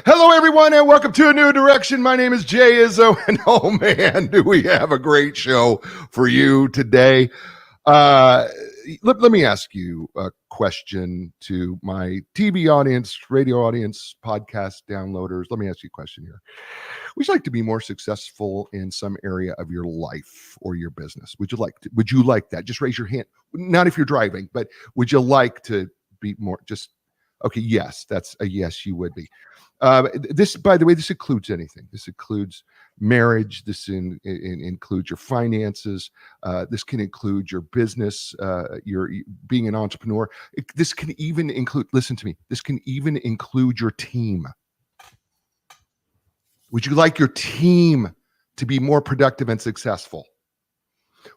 Hello, everyone, and welcome to A New Direction. My name is Jay Izzo, and oh man, do we have a great show for you today. Uh, let me ask you a question to my TV audience, radio audience, podcast downloaders. Let me ask you a question here. Would you like to be more successful in some area of your life or your business? Would you like that? Just raise your hand. Not if you're driving, but would you like to be more just okay? Yes, that's a yes, you would be. This, by the way, this includes anything. This includes marriage. This includes your finances. This can include your business. Your being an entrepreneur. This can even include. Listen to me. This can even include your team. Would you like your team to be more productive and successful?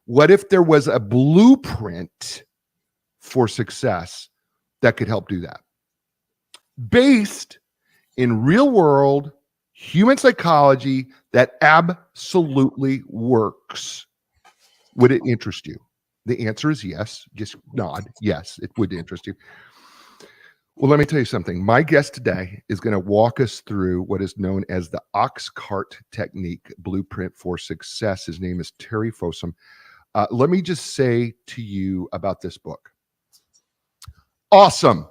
What if there was a blueprint for success that could help do that? Based in real world human psychology that absolutely works. Would it interest you? The answer is yes. Just nod. Yes, it would interest you. Well, let me tell you something. My guest today is going to walk us through what is known as the Oxcart Technique Blueprint for Success. His name is Terry Fossum. Let me just say to you about this book. Awesome.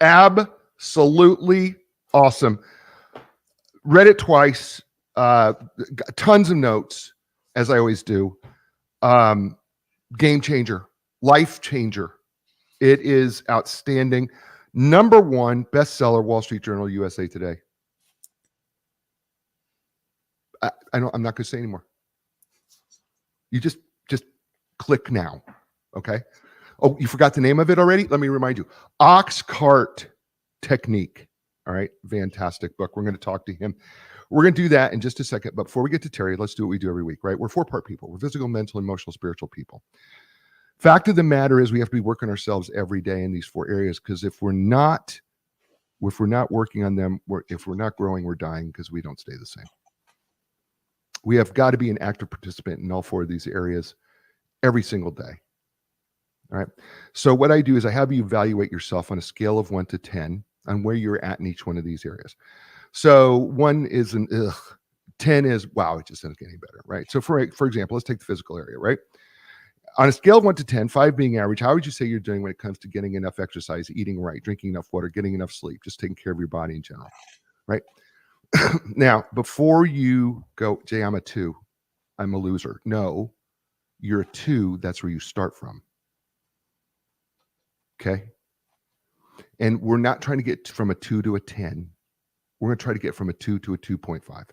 Absolutely awesome. Read it twice. Tons of notes, as I always do. Game changer. Life changer. It is outstanding. #1 bestseller, Wall Street Journal, USA Today. I'm not going to say anymore. You just click now, okay? Oh, you forgot the name of it already? Let me remind you. Oxcart Technique. All right, fantastic book. We're going to talk to him. We're going to do that in just a second. But before we get to Terry, let's do what we do every week, right? We're 4-part people. We're physical, mental, emotional, spiritual people. Fact of the matter is we have to be working ourselves every day in these 4 areas, because if we're not working on them, if we're not growing, we're dying, because we don't stay the same. We have got to be an active participant in all 4 of these areas every single day. All right. So what I do is I have you evaluate yourself on a scale of 1 to 10 on where you're at in each one of these areas. So 1 is an ugh, 10 is wow, it just doesn't get any better, right? So for example, let's take the physical area, right? On a scale of 1 to 10, 5 being average, how would you say you're doing when it comes to getting enough exercise, eating right, drinking enough water, getting enough sleep, just taking care of your body in general, right? Now, before you go, Jay, I'm a 2, I'm a loser. No, you're a 2, that's where you start from. Okay? And we're not trying to get from a 2 to a 10. We're going to try to get from a 2 to a 2.5.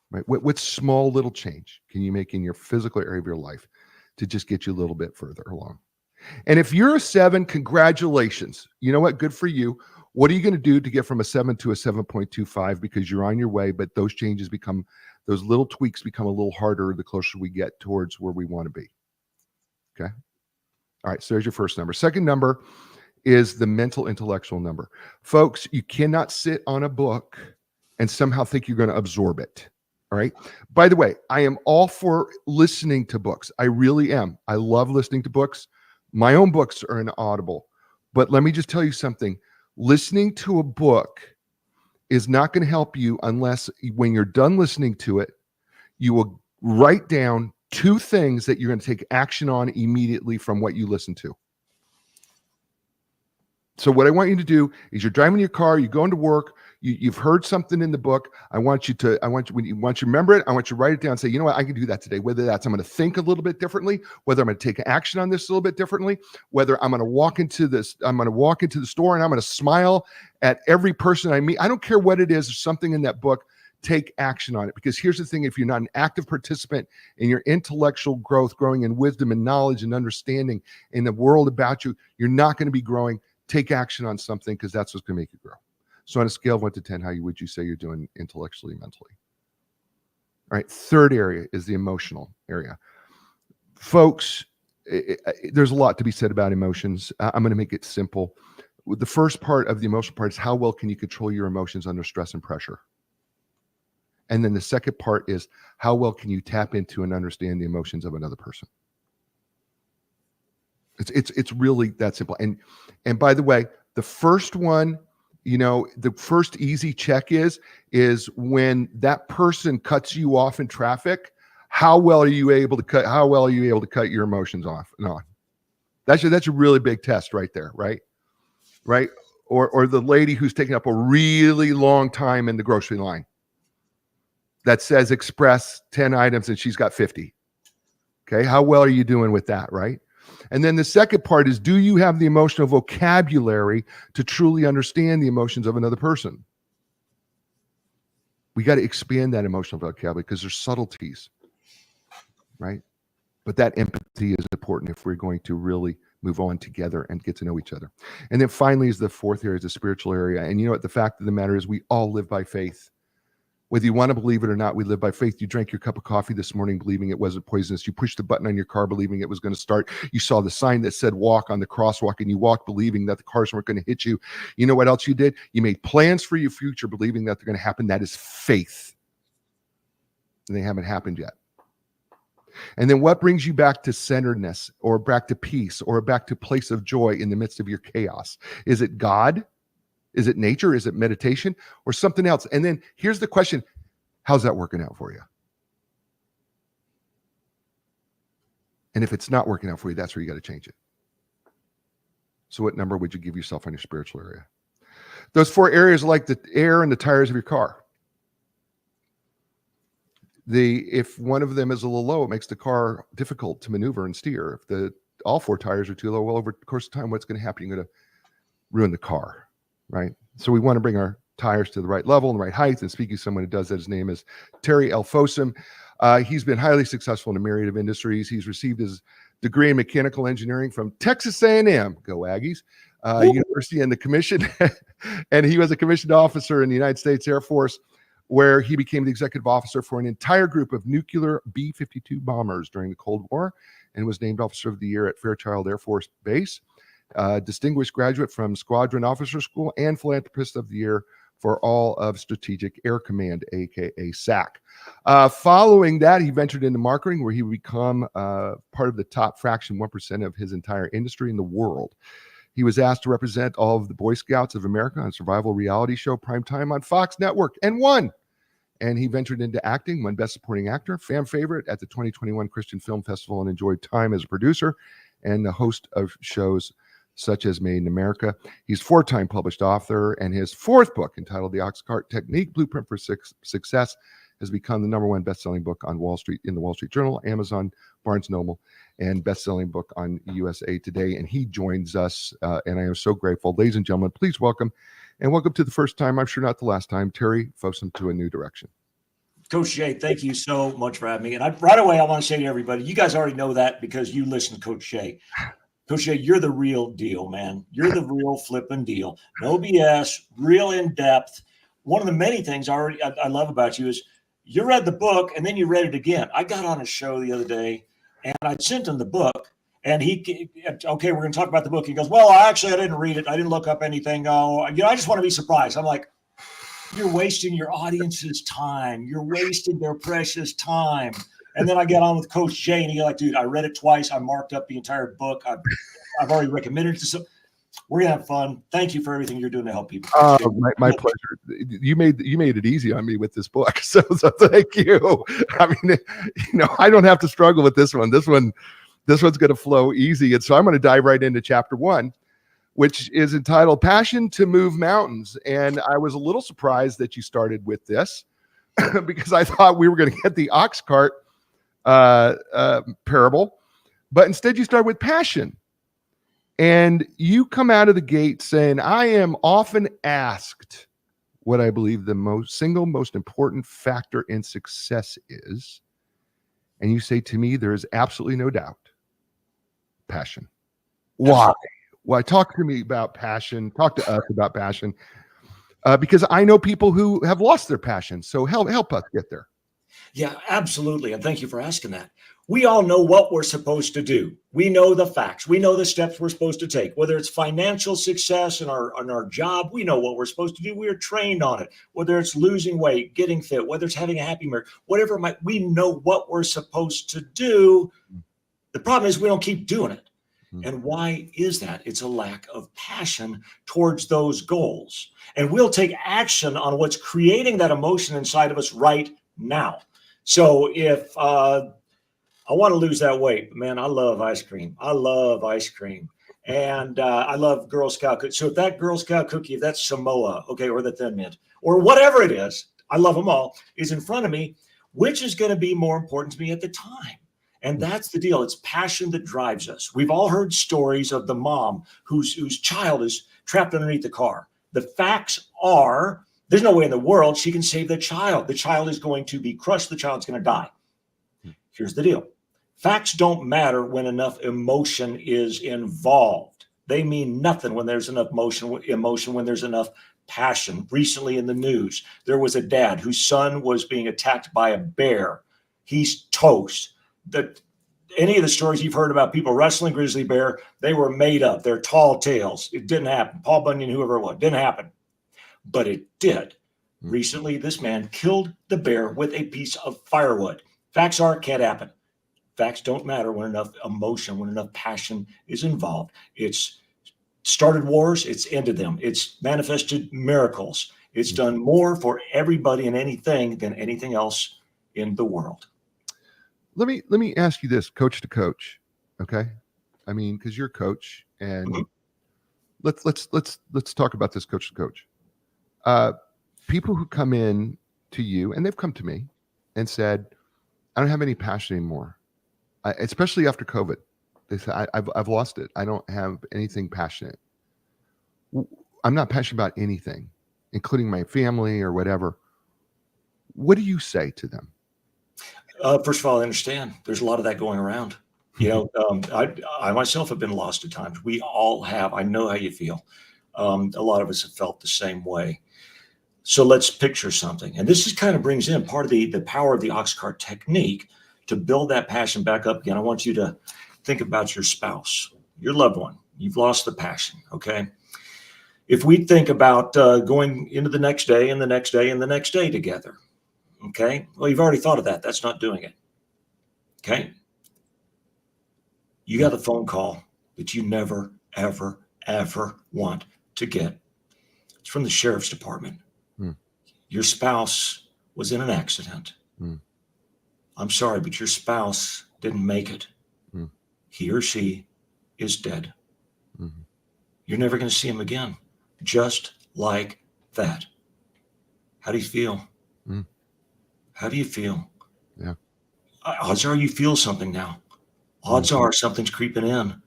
Right? What small little change can you make in your physical area of your life to just get you a little bit further along? And if you're a 7, congratulations. You know what? Good for you. What are you going to do to get from a 7 to a 7.25? Because you're on your way, but those little tweaks become a little harder the closer we get towards where we want to be. Okay? All right, so there's your first number. Second number is the mental intellectual number. Folks, you cannot sit on a book and somehow think you're going to absorb it. All right. By the way, I am all for listening to books. I really am. I love listening to books. My own books are an Audible. But let me just tell you something. Listening to a book is not going to help you unless when you're done listening to it, you will write down 2 things that you're going to take action on immediately from what you listen to. So what I want you to do is you're driving your car, you're going to work, you've heard something in the book. Once you remember it, I want you to write it down and say, you know what, I can do that today. Whether that's I'm going to think a little bit differently, whether I'm going to take action on this a little bit differently, whether I'm going to walk into the store and I'm going to smile at every person I meet. I don't care what it is, there's something in that book. Take action on it. Because here's the thing, if you're not an active participant in your intellectual growth, growing in wisdom and knowledge and understanding in the world about you, you're not going to be growing. Take action on something, because that's what's going to make you grow. So on a scale of 1 to 10, how would you say you're doing intellectually, mentally? All right. Third area is the emotional area. Folks, there's a lot to be said about emotions. I'm going to make it simple. The first part of the emotional part is how well can you control your emotions under stress and pressure? And then the second part is how well can you tap into and understand the emotions of another person? It's really that simple. And by the way, the first one You know, the first easy check is when that person cuts you off in traffic, how well are you able to cut your emotions off and on? That's a really big test right there, right? Right? Or the lady who's taking up a really long time in the grocery line that says express 10 items and she's got 50. Okay, how well are you doing with that, right? And then the second part is, do you have the emotional vocabulary to truly understand the emotions of another person? We got to expand that emotional vocabulary because there's subtleties, right? But that empathy is important if we're going to really move on together and get to know each other. And then finally is the fourth area, is the spiritual area. And you know what? The fact of the matter is we all live by faith. Whether you want to believe it or not, we live by faith. You drank your cup of coffee this morning believing it wasn't poisonous. You pushed the button on your car believing it was going to start. You saw the sign that said walk on the crosswalk and you walked believing that the cars weren't going to hit you. You know what else you did? You made plans for your future believing that they're going to happen. That is faith. And they haven't happened yet. And then what brings you back to centeredness or back to peace or back to place of joy in the midst of your chaos? Is it God? Is it nature? Is it meditation or something else? And then here's the question. How's that working out for you? And if it's not working out for you, that's where you got to change it. So what number would you give yourself on your spiritual area? Those four areas are like the air and the tires of your car. If one of them is a little low, it makes the car difficult to maneuver and steer. If all four tires are too low, well, over the course of time, what's going to happen? You're going to ruin the car, right? So we want to bring our tires to the right level and the right height. And speaking of someone who does that, his name is Terry L. Fossum. He's been highly successful in a myriad of industries. He's received his degree in mechanical engineering from Texas A&M, go Aggies, University and the commission. And he was a commissioned officer in the United States Air Force, where he became the executive officer for an entire group of nuclear B-52 bombers during the Cold War and was named Officer of the Year at Fairchild Air Force Base, distinguished graduate from Squadron Officer School, and Philanthropist of the Year for all of Strategic Air Command, aka SAC. Following that, he ventured into marketing, where he would become part of the top fraction 1% of his entire industry in the world. He was asked to represent all of the Boy Scouts of America on a survival reality show Primetime on Fox Network and won. And he ventured into acting, won Best Supporting Actor, fan favorite at the 2021 Christian Film Festival, and enjoyed time as a producer and the host of shows such as Made in America. He's four-time published author, and his fourth book, entitled The Oxcart Technique, Blueprint for Success, has become the #1 best-selling book on Wall Street in the Wall Street Journal, Amazon, Barnes & Noble, and best-selling book on USA Today. And he joins us, and I am so grateful. Ladies and gentlemen, please welcome to the first time, I'm sure not the last time, Terry Fossum to A New Direction. Coach Jay, thank you so much for having me. And right away, I want to say to everybody, you guys already know that because you listen to Coach Jay. Coach Jay, you're the real deal, man. You're the real flipping deal. No BS, real in depth. One of the many things I love about you is you read the book and then you read it again. I got on a show the other day and I sent him the book and okay, we're going to talk about the book. He goes, well, I didn't read it. I didn't look up anything. Oh, I just want to be surprised. I'm like, you're wasting your audience's time. You're wasting their precious time. And then I get on with Coach Jay and he's like, dude, I read it twice. I marked up the entire book. I've already recommended it to some. We're gonna have fun. Thank you for everything you're doing to help people. My pleasure. You made it easy on me with this book, so thank you. I mean, I don't have to struggle with this one. This one's going to flow easy, and so I'm going to dive right into chapter 1, which is entitled "Passion to Move Mountains." And I was a little surprised that you started with this because I thought we were going to get the Oxcart parable, but instead you start with passion. And you come out of the gate saying, I am often asked what I believe the single most important factor in success is. And you say to me, there is absolutely no doubt. Passion. Why? Why? Talk to me about passion. Talk to us about passion. Because I know people who have lost their passion. So help us get there. Yeah, absolutely. And thank you for asking that. We all know what we're supposed to do. We know the facts. We know the steps we're supposed to take, whether it's financial success in our job. We know what we're supposed to do. We are trained on it, whether it's losing weight, getting fit, whether it's having a happy marriage, whatever it might, we know what we're supposed to do. The problem is we don't keep doing it. And why is that? It's a lack of passion towards those goals. And we'll take action on what's creating that emotion inside of us right now. So if I want to lose that weight, man, I love ice cream. I love ice cream. And I love Girl Scout cookies. So if that Girl Scout cookie, if that's Samoa, okay, or the Thin Mint, or whatever it is, I love them all, is in front of me, which is going to be more important to me at the time? And that's the deal. It's passion that drives us. We've all heard stories of the mom whose child is trapped underneath the car. The facts are there's no way in the world she can save the child. The child is going to be crushed. The child's going to die. Here's the deal. Facts don't matter when enough emotion is involved. They mean nothing when there's enough emotion, when there's enough passion. Recently in the news, there was a dad whose son was being attacked by a bear. He's toast. Any of the stories you've heard about people wrestling grizzly bear, they were made up. They're tall tales. It didn't happen. Paul Bunyan, whoever it was, didn't happen. But it did. Recently, this man killed the bear with a piece of firewood. Facts are, it can't happen. Facts don't matter when enough emotion, when enough passion is involved. It's started wars, it's ended them. It's manifested miracles. It's done more for everybody and anything than anything else in the world. Let me ask you this, coach to coach, okay? I mean, because you're a coach, and let's talk about this coach to coach. People who come in to you, and they've come to me and said, I don't have any passion anymore, especially after COVID. They say, I've lost it. I don't have anything passionate. I'm not passionate about anything, including my family or whatever. What do you say to them? First of all, I understand there's a lot of that going around. You know, I myself have been lost at times. We all have. I know how you feel. A lot of us have felt the same way. So let's picture something. And this is kind of brings in part of the power of the Oxcart Technique to build that passion back up again. I want you to think about your spouse, your loved one. You've lost the passion, okay? If we think about going into the next day and the next day and the next day together, okay? Well, you've already thought of that. That's not doing it, okay? You got a phone call that you never, ever, ever want to get. It's from the sheriff's department. Your spouse was in an accident. I'm sorry, but your spouse didn't make it. He or she is dead. You're never going to see him again. Just like that. How do you feel? How do you feel? Yeah. Odds are you feel something now. Odds are something's creeping in. And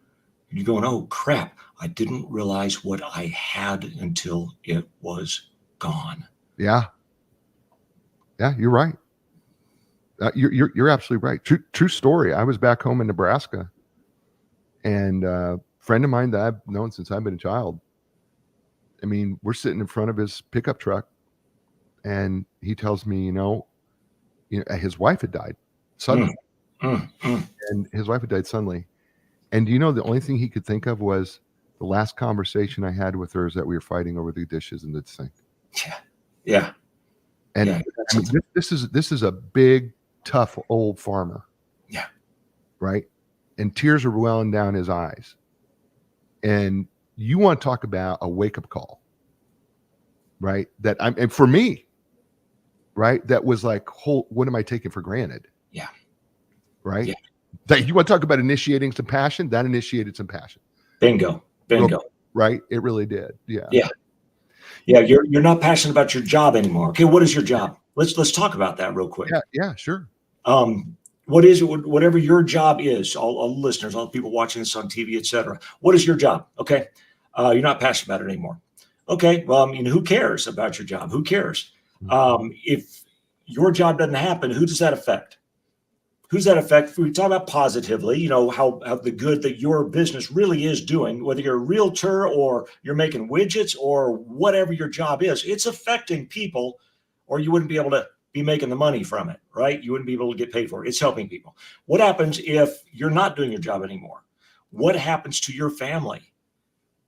you're going, oh, crap. I didn't realize what I had until it was gone. Yeah. Yeah, you're right. You're absolutely right. True story. I was back home in Nebraska, and a friend of mine that I've known since I've been a child. I mean, we're sitting in front of his pickup truck, and he tells me, his wife had died suddenly, and his wife had died suddenly. And the only thing he could think of was the last conversation I had with her is that we were fighting over the dishes in the sink. Yeah. And I mean, this is a big, tough old farmer. Yeah. Right. And tears are welling down his eyes. And you want to talk about a wake-up call, right? And for me, right, that was like, what am I taking for granted? Yeah. Right. Yeah. That you want to talk about initiating some passion? That initiated some passion. Bingo. Right. It really did. Yeah. Yeah, you're not passionate about your job anymore. Okay, what is your job? Let's talk about that real quick. Yeah, sure. What is it? Whatever your job is, all the listeners, all the people watching this on TV, etc. What is your job? Okay, you're not passionate about it anymore. Okay, well, I mean, who cares about your job? Who cares? If your job doesn't happen, who does that affect? Who's that affect? If we talk about positively, how the good that your business really is doing, whether you're a realtor or you're making widgets or whatever your job is, it's affecting people, or you wouldn't be able to be making the money from it, right? You wouldn't be able to get paid for it. It's helping people. What happens if you're not doing your job anymore? What happens to your family?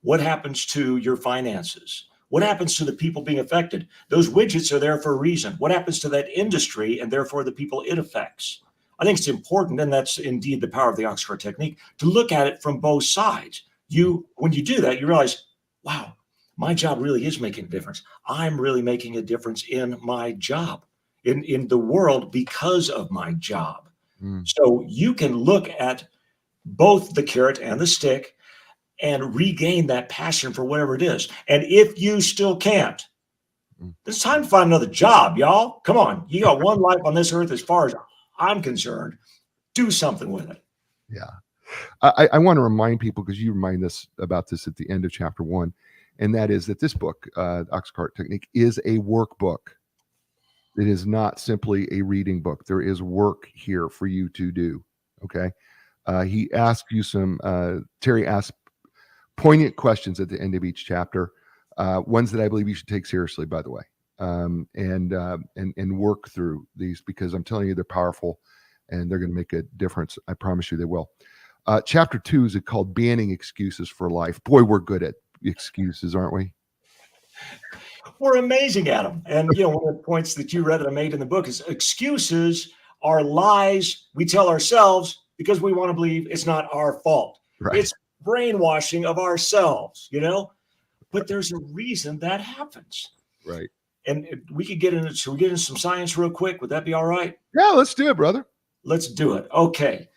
What happens to your finances? What happens to the people being affected? Those widgets are there for a reason. What happens to that industry and therefore the people it affects? I think it's important, and that's indeed the power of the Oxcart technique, to look at it from both sides. When you do that, you realize, wow, my job really is making a difference. I'm really making a difference in my job, in the world because of my job. So you can look at both the carrot and the stick and regain that passion for whatever it is. And if you still can't, it's time to find another job, y'all. Come on. You got one life on this earth as far as I'm concerned. Do something with it. Yeah. I want to remind people, because you remind us about this at the end of chapter 1, and that is that this book, Oxcart Technique, is a workbook. It is not simply a reading book. There is work here for you to do. Okay. He asks you Terry asks poignant questions at the end of each chapter, ones that I believe you should take seriously, by the way, and work through these, because I'm telling you, they're powerful and they're going to make a difference. I promise you they will. Chapter 2 is called Banning Excuses for Life. Boy, we're good at excuses, aren't we? We're amazing at them. And, one of the points that you read that I made in the book is excuses are lies we tell ourselves because we want to believe it's not our fault. Right. It's brainwashing of ourselves, but there's a reason that happens. Right. And we could get into, should we get into some science real quick? Would that be all right? Yeah, let's do it, brother. Let's do it. Okay.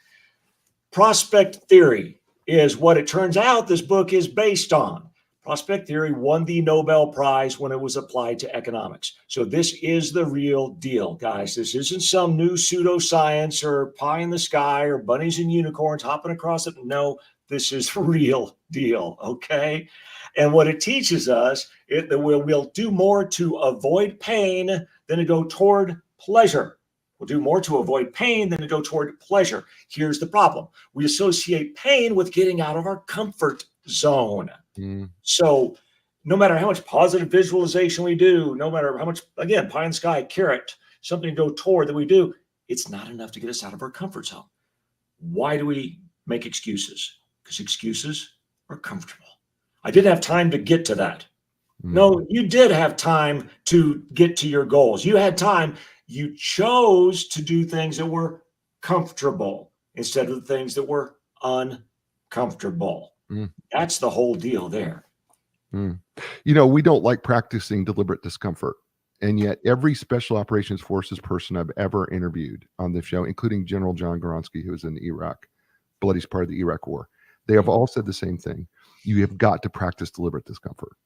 Prospect theory is what it turns out this book is based on. Prospect theory won the Nobel Prize when it was applied to economics. So this is the real deal, guys. This isn't some new pseudoscience or pie in the sky or bunnies and unicorns hopping across it. No, this is real deal, okay? And what it teaches us is that we'll do more to avoid pain than to go toward pleasure. We'll do more to avoid pain than to go toward pleasure. Here's the problem. We associate pain with getting out of our comfort zone. So no matter how much positive visualization we do, no matter how much, again, pie in the sky, carrot, something to go toward that we do, it's not enough to get us out of our comfort zone. Why do we make excuses? Because excuses are comfortable. I didn't have time to get to that. No, you did have time to get to your goals. You had time. You chose to do things that were comfortable instead of the things that were uncomfortable. That's the whole deal there. We don't like practicing deliberate discomfort. And yet every special operations forces person I've ever interviewed on this show, including General John Goronsky, who was in Iraq, bloodiest part of the Iraq War, they have all said the same thing. You have got to practice deliberate discomfort.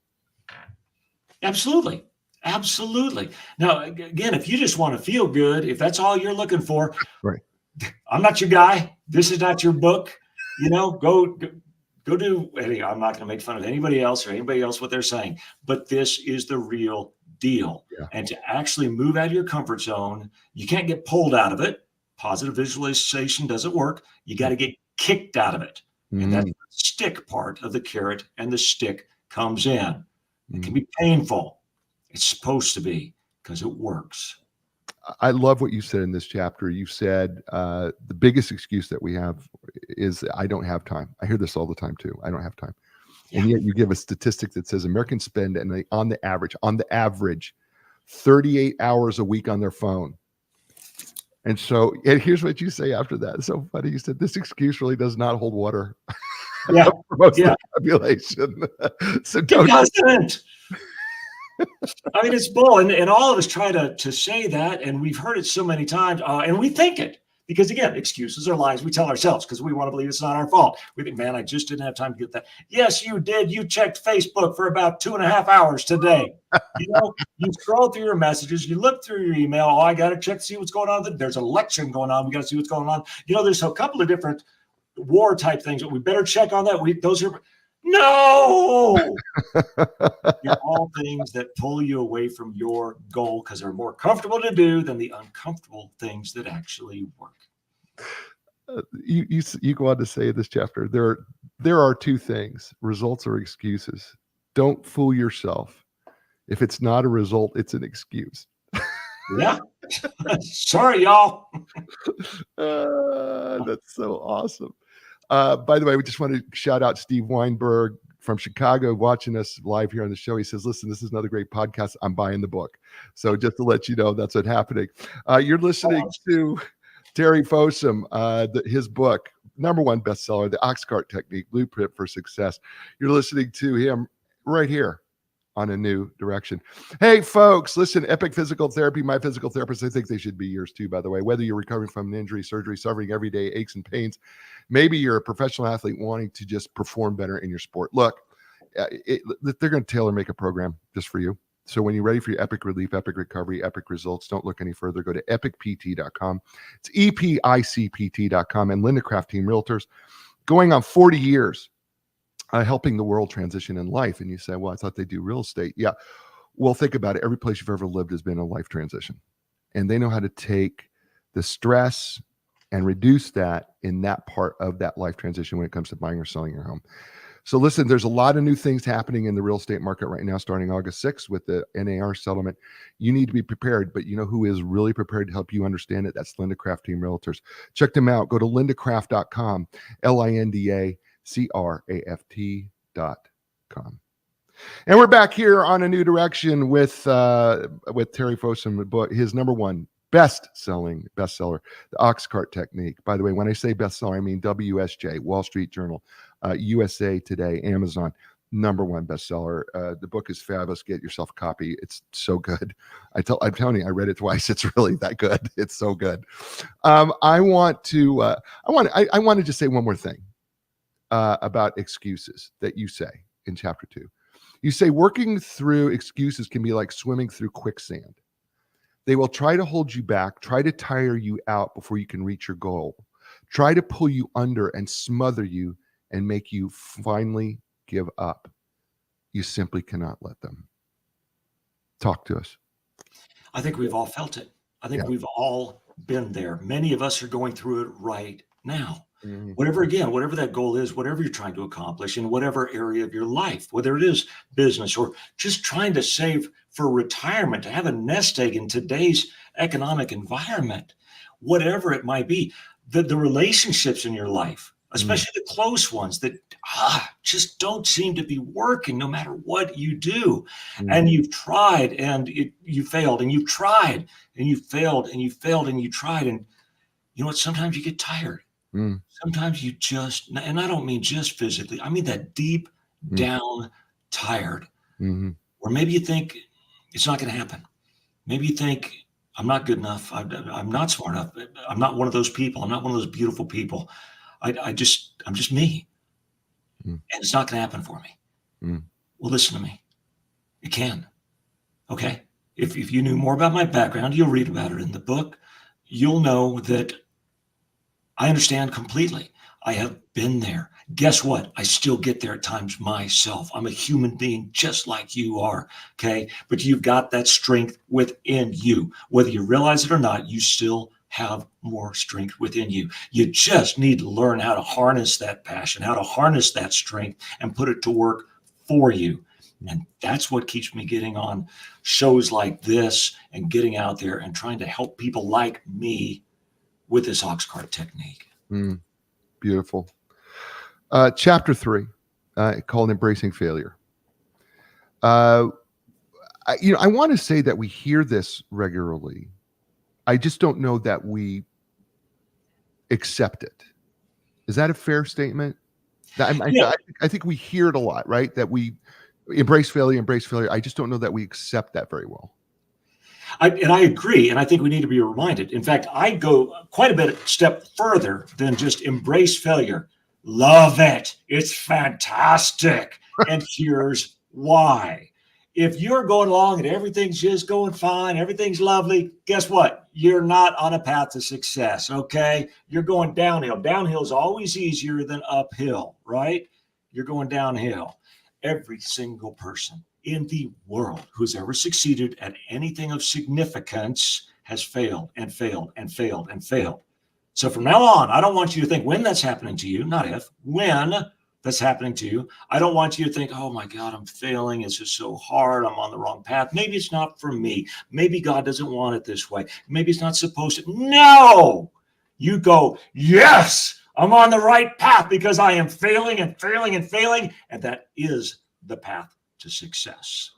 Absolutely. Absolutely. Now, again, if you just want to feel good, if that's all you're looking for, right? I'm not your guy. This is not your book. Go do. I'm not going to make fun of anybody else what they're saying, but this is the real deal. Yeah. And to actually move out of your comfort zone, you can't get pulled out of it. Positive visualization doesn't work. You got to get kicked out of it. And that's the stick part of the carrot, and the stick comes in. It can be painful. It's supposed to be, because it works. I love what you said in this chapter. You said the biggest excuse that we have is I don't have time. I hear this all the time too. I don't have time. Yeah. And yet you give a statistic that says Americans spend on the average 38 hours a week on their phone. And here's what you say after that. It's so funny. You said this excuse really does not hold water. Yeah. For most of the population. So don't. It doesn't. I mean, it's bull, and all of us try to say that, and we've heard it so many times, and we think it, because again, excuses are lies we tell ourselves because we want to believe it's not our fault. We think, man, I just didn't have time to get that. Yes, you did. You checked Facebook for about 2.5 hours today. You scroll through your messages, you look through your email. Oh, I got to check to see what's going on. There's an election going on. We got to see what's going on. There's a couple of different war type things that we better check on that. No, they're all things that pull you away from your goal because they're more comfortable to do than the uncomfortable things that actually work. You go on to say in this chapter, there are two things: results or excuses. Don't fool yourself. If it's not a result, it's an excuse. Yeah. Sorry, y'all. That's so awesome. By the way, we just want to shout out Steve Weinberg from Chicago watching us live here on the show. He says, listen, this is another great podcast. I'm buying the book. So just to let you know, that's what's happening. You're listening to Terry Fossum, his book, #1 bestseller, The Oxcart Technique, Blueprint for Success. You're listening to him right here on A New Direction. Hey, folks, listen, Epic Physical Therapy, my physical therapist, I think they should be yours too, by the way. Whether you're recovering from an injury, surgery, suffering everyday aches and pains, maybe you're a professional athlete wanting to just perform better in your sport. Look, they're going to tailor make a program just for you. So when you're ready for your epic relief, epic recovery, epic results, don't look any further. Go to epicpt.com. It's EPICPT.com. And Linda Craft Team Realtors, going on 40 years, helping the world transition in life. And you say, well, I thought they do real estate. Yeah. Well, think about it. Every place you've ever lived has been a life transition. And they know how to take the stress and reduce that in that part of that life transition when it comes to buying or selling your home. So listen, there's a lot of new things happening in the real estate market right now, starting August 6th with the NAR settlement. You need to be prepared, but you know who is really prepared to help you understand it? That's Linda Craft Team Realtors. Check them out. Go to lindacraft.com, LINDACRAFT.com. And we're back here on A New Direction with Terry Fossum, book, his #1 best-selling bestseller, The Oxcart Technique. By the way, when I say bestseller, I mean WSJ, Wall Street Journal, USA Today, Amazon, #1 bestseller. The book is fabulous. Get yourself a copy. It's so good. I'm telling you, I read it twice. It's really that good. It's so good. I want to just say one more thing about excuses that you say in chapter 2. You say working through excuses can be like swimming through quicksand. They will try to hold you back, try to tire you out before you can reach your goal, try to pull you under and smother you and make you finally give up. You simply cannot let them. Talk to us. I think we've all felt it. I think we've all been there. Many of us are going through it right now. Mhm. Whatever that goal is, whatever you're trying to accomplish in whatever area of your life, whether it is business or just trying to save for retirement, to have a nest egg in today's economic environment, whatever it might be, the relationships in your life, especially the close ones that just don't seem to be working no matter what you do. And you've tried and you failed, and you've tried and you failed, and you failed and you tried. And you know what? Sometimes you get tired. Sometimes you just, and I don't mean just physically, I mean that deep down tired, where maybe you think it's not going to happen. Maybe you think I'm not good enough. I'm not smart enough. I'm not one of those people. I'm not one of those beautiful people. I'm just me. And it's not going to happen for me. Well, listen to me. It can. Okay. If you knew more about my background, you'll read about it in the book. You'll know that I understand completely. I have been there. Guess what? I still get there at times myself. I'm a human being just like you are. Okay. But you've got that strength within you. Whether you realize it or not, you still have more strength within you. You just need to learn how to harness that passion, how to harness that strength and put it to work for you. And that's what keeps me getting on shows like this and getting out there and trying to help people like me with this Oxcart technique. Beautiful. Chapter 3, called Embracing Failure. I want to say that we hear this regularly. I just don't know that we accept it. Is that a fair statement? I think we hear it a lot, right? That we embrace failure. I just don't know that we accept that very well. I agree. And I think we need to be reminded. In fact, I go quite a step further than just embrace failure. Love it. It's fantastic. And here's why. If you're going along and everything's just going fine, everything's lovely, guess what? You're not on a path to success, okay? You're going downhill. Downhill is always easier than uphill, right? You're going downhill. Every single person in the world who's ever succeeded at anything of significance has failed and failed and failed and failed. So from now on, I don't want you to think when that's happening to you, not if, when that's happening to you. I don't want you to think, oh my God, I'm failing. It's just so hard. I'm on the wrong path. Maybe it's not for me. Maybe God doesn't want it this way. Maybe it's not supposed to. No, you go, yes, I'm on the right path because I am failing and failing and failing. And that is the path to success.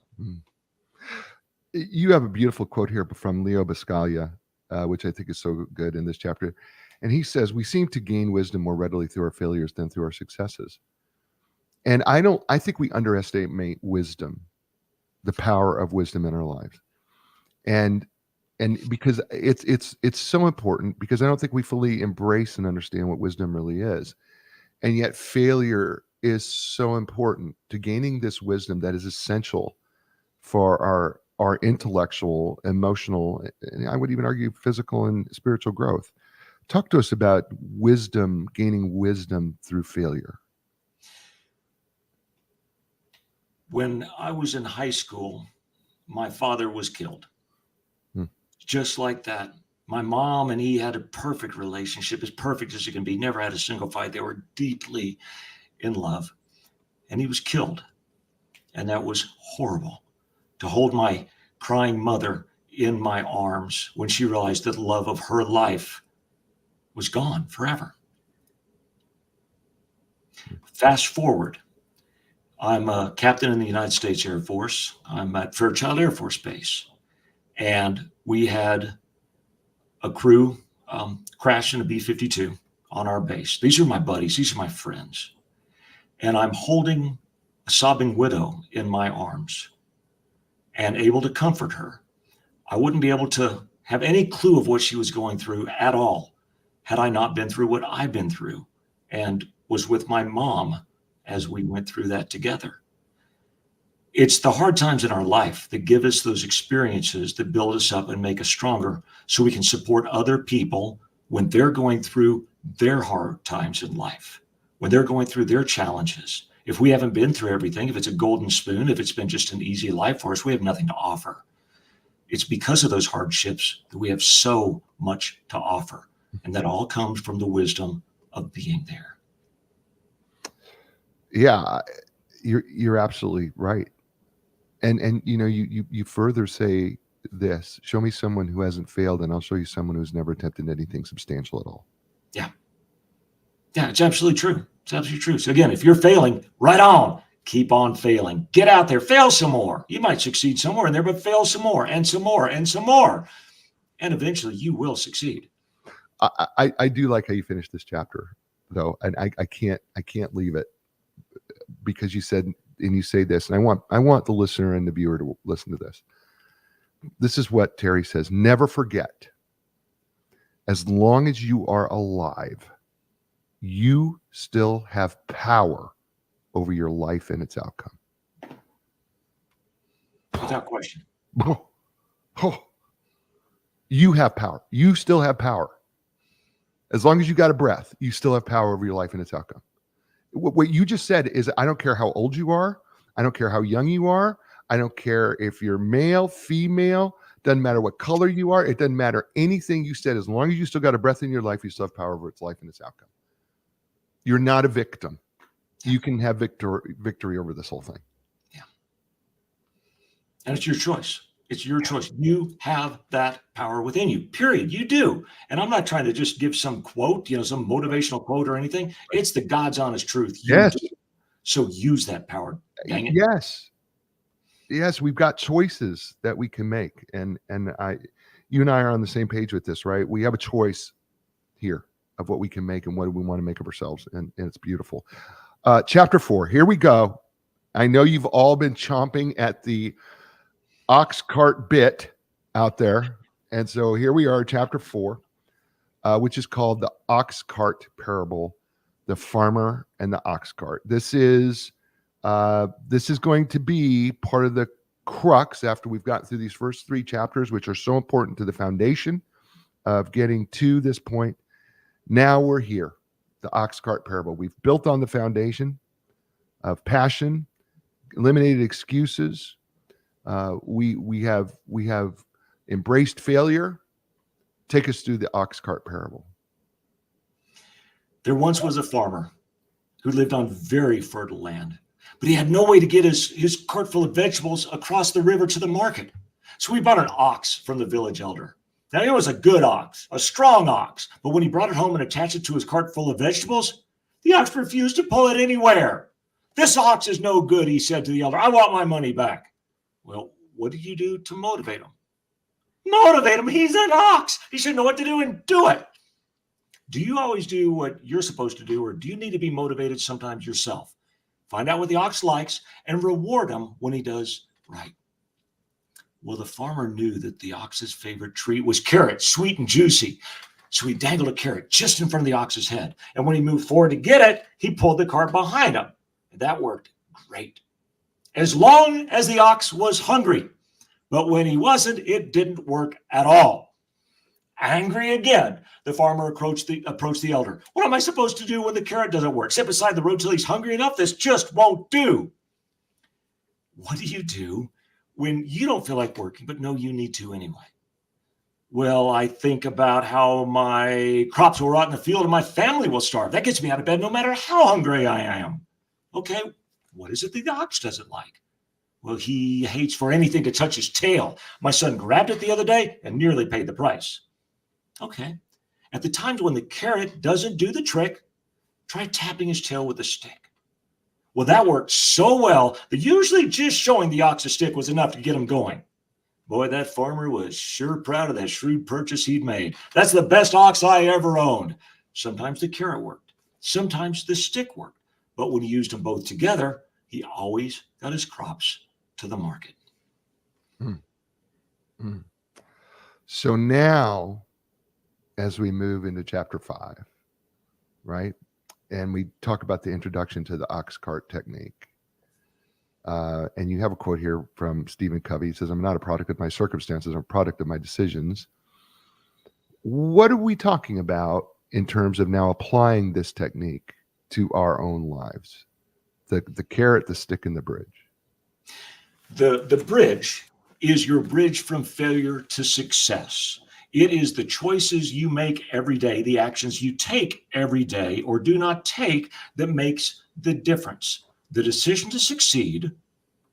You have a beautiful quote here from Leo Buscaglia. which I think is so good in this chapter. And he says, we seem to gain wisdom more readily through our failures than through our successes. And I think we underestimate wisdom, the power of wisdom in our lives. And because it's so important, because I don't think we fully embrace and understand what wisdom really is. And yet failure is so important to gaining this wisdom that is essential for our intellectual, emotional, and I would even argue physical and spiritual growth. Talk to us about wisdom, gaining wisdom through failure. When I was in high school, my father was killed. Just like that. My mom and he had a perfect relationship, as perfect as it can be, never had a single fight. They were deeply in love. And he was killed. And that was horrible. To hold my crying mother in my arms when she realized that the love of her life was gone forever. Fast forward. I'm a captain in the United States Air Force. I'm at Fairchild Air Force Base. And we had a crew crash in a B-52 on our base. These are my buddies. These are my friends. And I'm holding a sobbing widow in my arms and able to comfort her. I wouldn't be able to have any clue of what she was going through at all had I not been through what I've been through and was with my mom as we went through that together. It's the hard times in our life that give us those experiences that build us up and make us stronger so we can support other people when they're going through their hard times in life, when they're going through their challenges. If we haven't been through everything, if it's a golden spoon, if it's been just an easy life for us, we have nothing to offer. It's because of those hardships that we have so much to offer. And that all comes from the wisdom of being there. Yeah, you're absolutely right. And you know, you further say this, show me someone who hasn't failed and I'll show you someone who's never attempted anything substantial at all. Yeah. Yeah, it's absolutely true. It's absolutely true. So again, if you're failing, right on, keep on failing. Get out there, fail some more. You might succeed somewhere in there, but fail some more and some more and some more. And eventually you will succeed. I do like how you finished this chapter though. And I can't leave it because you said, and you say this, and I want the listener and the viewer to listen to this. This is what Terry says. Never forget, as long as you are alive, you still have power over your life and its outcome. Without question. You have power. You still have power. As long as you got a breath, you still have power over your life and its outcome. What you just said is, I don't care how old you are. I don't care how young you are. I don't care if you're male, female. Doesn't matter what color you are. It doesn't matter anything you said. As long as you still got a breath in your life, you still have power over its life and its outcome. You're not a victim. You can have victory over this whole thing. Yeah. And it's your choice. It's your choice. You have that power within you, period. You do. And I'm not trying to just give some quote, some motivational quote or anything. It's the God's honest truth. You do. So use that power. Dang it. Yes, we've got choices that we can make. And you and I are on the same page with this, right? We have a choice here of what we can make and what we want to make of ourselves. And it's beautiful. Chapter 4, here we go. I know you've all been chomping at the Oxcart bit out there. And so here we are, chapter 4, which is called the Oxcart parable, the farmer and the ox cart. This is going to be part of the crux after we've gotten through these first 3 chapters, which are so important to the foundation of getting to this point. Now we're here, the Oxcart parable. We've built on the foundation of passion, eliminated excuses. We have embraced failure. Take us through the Oxcart parable. There once was a farmer who lived on very fertile land, but he had no way to get his cart full of vegetables across the river to the market. So he bought an ox from the village elder. Now, it was a good ox, a strong ox, but when he brought it home and attached it to his cart full of vegetables, the ox refused to pull it anywhere. This ox is no good, he said to the elder. I want my money back. Well, what did you do to motivate him? Motivate him. He's an ox. He should know what to do and do it. Do you always do what you're supposed to do, or do you need to be motivated sometimes yourself? Find out what the ox likes and reward him when he does right. Well, the farmer knew that the ox's favorite treat was carrots, sweet and juicy. So he dangled a carrot just in front of the ox's head. And when he moved forward to get it, he pulled the cart behind him. And that worked great. As long as the ox was hungry. But when he wasn't, it didn't work at all. Angry again, the farmer approached the elder. What am I supposed to do when the carrot doesn't work? Sit beside the road till he's hungry enough? This just won't do. What do you do when you don't feel like working, but know you need to anyway? Well, I think about how my crops will rot in the field and my family will starve. That gets me out of bed no matter how hungry I am. Okay, what is it the ox doesn't like? Well, he hates for anything to touch his tail. My son grabbed it the other day and nearly paid the price. Okay, at the times when the carrot doesn't do the trick, try tapping his tail with a stick. Well, that worked so well that usually just showing the ox a stick was enough to get him going. Boy, that farmer was sure proud of that shrewd purchase he'd made. That's the best ox I ever owned. Sometimes the carrot worked. Sometimes the stick worked. But when he used them both together, he always got his crops to the market. So now, as we move into chapter 5, right? And we talk about the introduction to the Oxcart Technique. And you have a quote here from Stephen Covey. He says, I'm not a product of my circumstances, I'm a product of my decisions. What are we talking about in terms of now applying this technique to our own lives? The carrot, the stick, and the bridge. The bridge is your bridge from failure to success. It is the choices you make every day, the actions you take every day or do not take that makes the difference. The decision to succeed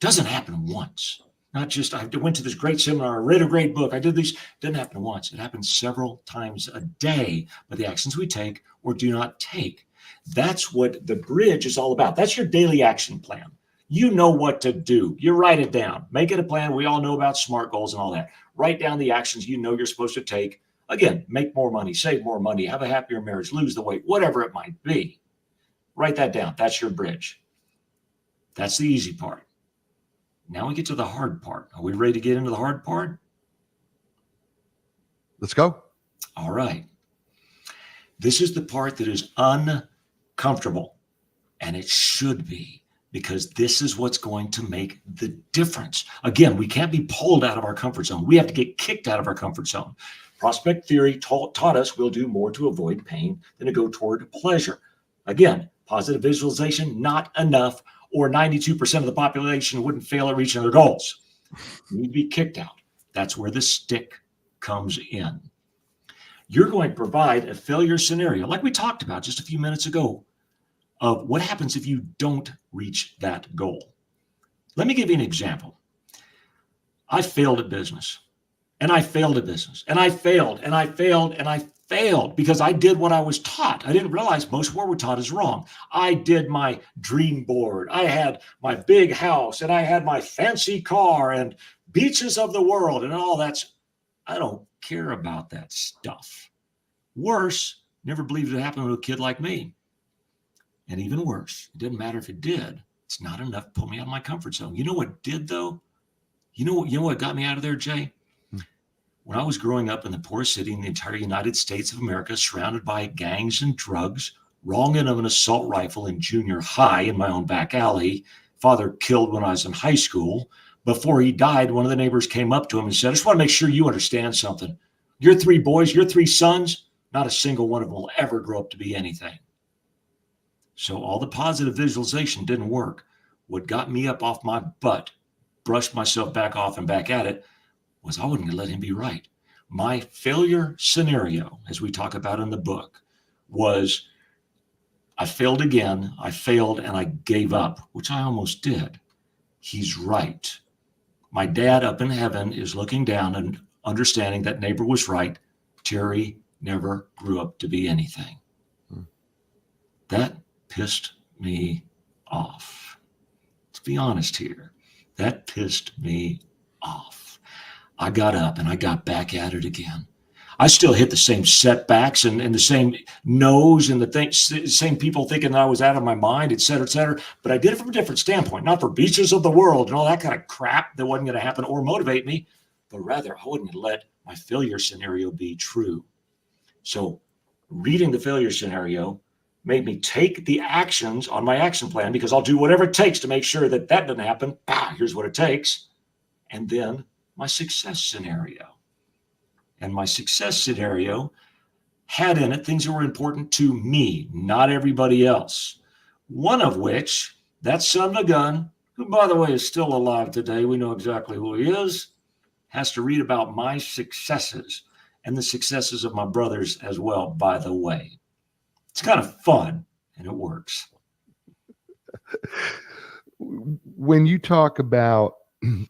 doesn't happen once. Not just, I went to this great seminar, I read a great book, I did these. It doesn't happen once. It happens several times a day by the actions we take or do not take. That's what the bridge is all about. That's your daily action plan. You know what to do. You write it down. Make it a plan. We all know about SMART goals and all that. Write down the actions you know you're supposed to take. Again, make more money, save more money, have a happier marriage, lose the weight, whatever it might be. Write that down. That's your bridge. That's the easy part. Now we get to the hard part. Are we ready to get into the hard part? Let's go. All right. This is the part that is uncomfortable, and it should be, because this is what's going to make the difference. Again, we can't be pulled out of our comfort zone. We have to get kicked out of our comfort zone. Prospect theory taught us we'll do more to avoid pain than to go toward pleasure. Again, positive visualization, not enough, or 92% of the population wouldn't fail at reaching their goals. You need to be kicked out. That's where the stick comes in. You're going to provide a failure scenario, like we talked about just a few minutes ago, of what happens if you don't reach that goal. Let me give you an example. I failed at business, and I failed at business, and I failed, and I failed, and I failed because I did what I was taught. I didn't realize most of what we're taught is wrong. I did my dream board. I had my big house, and I had my fancy car and beaches of the world and all that. I don't care about that stuff. Worse, never believed it happened to a kid like me. And even worse, it didn't matter if it did. It's not enough to pull me out of my comfort zone. You know what did, though? You know what got me out of there, Jay? When I was growing up in the poorest city in the entire United States of America, surrounded by gangs and drugs, wronging of an assault rifle in junior high in my own back alley, father killed when I was in high school. Before he died, one of the neighbors came up to him and said, I just want to make sure you understand something. Your 3 boys, your 3 sons, not a single one of them will ever grow up to be anything. So all the positive visualization didn't work. What got me up off my butt, brushed myself back off and back at it, was I wasn't going to let him be right. My failure scenario, as we talk about in the book, was I failed again, I failed, and I gave up, which I almost did. He's right. My dad up in heaven is looking down and understanding that neighbor was right. Terry never grew up to be anything. That pissed me off. Let's be honest here. That pissed me off. I got up and I got back at it again. I still hit the same setbacks and the same no's and the same people thinking that I was out of my mind, et cetera, but I did it from a different standpoint, not for beaches of the world and all that kind of crap that wasn't going to happen or motivate me, but rather I wouldn't let my failure scenario be true. So reading the failure scenario made me take the actions on my action plan, because I'll do whatever it takes to make sure that that doesn't happen. Here's what it takes. And then my success scenario. And my success scenario had in it things that were important to me, not everybody else. One of which, that son of a gun, who, by the way, is still alive today, we know exactly who he is, has to read about my successes and the successes of my brothers as well, by the way. It's kind of fun, and it works. When you talk about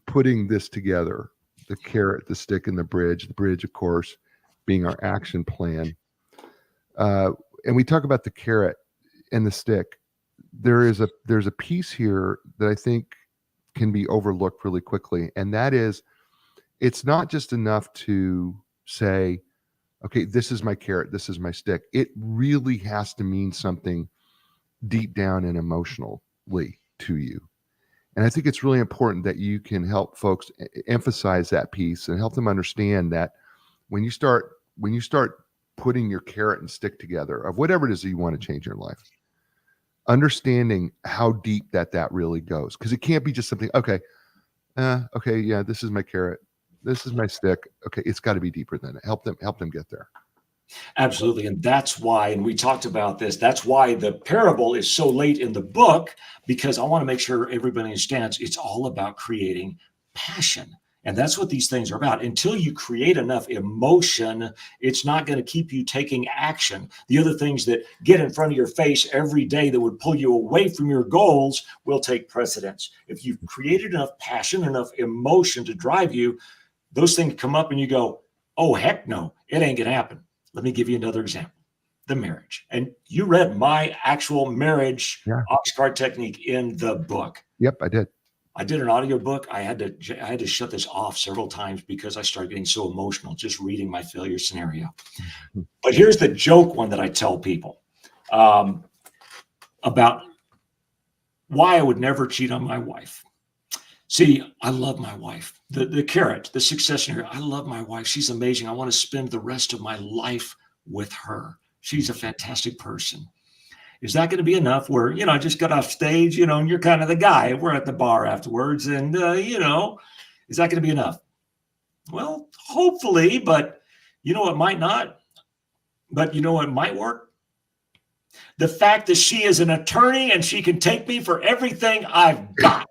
putting this together, the carrot, the stick, and the bridge, of course, being our action plan, and we talk about the carrot and the stick, there's a piece here that I think can be overlooked really quickly, and that is, it's not just enough to say, okay, this is my carrot, this is my stick. It really has to mean something deep down and emotionally to you. And I think it's really important that you can help folks emphasize that piece and help them understand that when you start putting your carrot and stick together of whatever it is that you want to change in your life, understanding how deep that really goes, because it can't be just something, okay, yeah, this is my carrot, this is my stick. Okay, it's got to be deeper than it. Help them get there. Absolutely. And that's why, and we talked about this, that's why the parable is so late in the book, because I want to make sure everybody understands it's all about creating passion. And that's what these things are about. Until you create enough emotion, it's not going to keep you taking action. The other things that get in front of your face every day that would pull you away from your goals will take precedence. If you've created enough passion, enough emotion to drive you, those things come up and you go, oh, heck no, it ain't going to happen. Let me give you another example, the marriage. And you read my actual marriage Oxcart Technique in the book. Yep, I did. I did an audio book. I had to shut this off several times because I started getting so emotional just reading my failure scenario. But here's the joke one that I tell people about why I would never cheat on my wife. See, I love my wife. The carrot, the success scenario. I love my wife. She's amazing. I want to spend the rest of my life with her. She's a fantastic person. Is that going to be enough where, I just got off stage, and you're kind of the guy. We're at the bar afterwards and, is that going to be enough? Well, hopefully, but it might not. But what might work? The fact that she is an attorney and she can take me for everything I've got.